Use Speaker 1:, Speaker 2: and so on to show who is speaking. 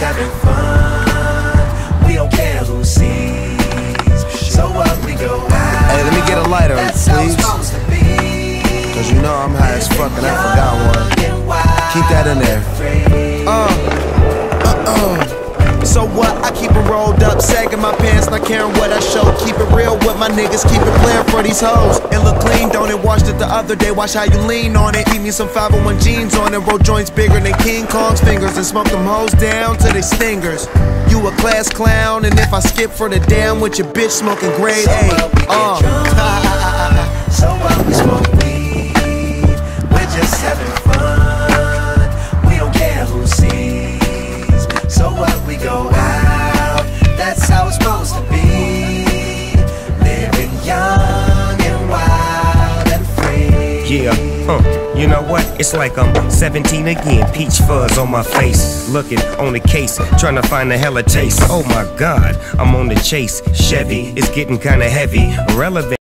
Speaker 1: having fun. We don't care who sees. So what, we go out.
Speaker 2: Hey, let me get a lighter,
Speaker 1: That's how it's
Speaker 2: please.
Speaker 1: supposed to be.
Speaker 2: Cause you know I'm high as fuck and I forgot one. Keep that in there. So what? I keep it rolled up, sagging my pants, not caring what I show. Keep it real with my niggas, keep it playing for these hoes. It look clean, don't it? Washed it the other day, watch how you lean on it. Keep me some 501 jeans on it, roll joints bigger than King Kong's fingers, and smoke them hoes down to they stingers. You a class clown, and if I skip for the damn with your bitch smoking grade A.
Speaker 1: So what, we smoke weed. We're just having fun. We don't care who sees. So what, we go out. That's how it's supposed to be. Living young and wild and free.
Speaker 3: Yeah, you know what? It's like I'm 17 again, peach fuzz on my face. Looking on the case, trying to find a hella taste. Oh my God, I'm on the chase. Chevy, it's getting kinda heavy. Irrelevant.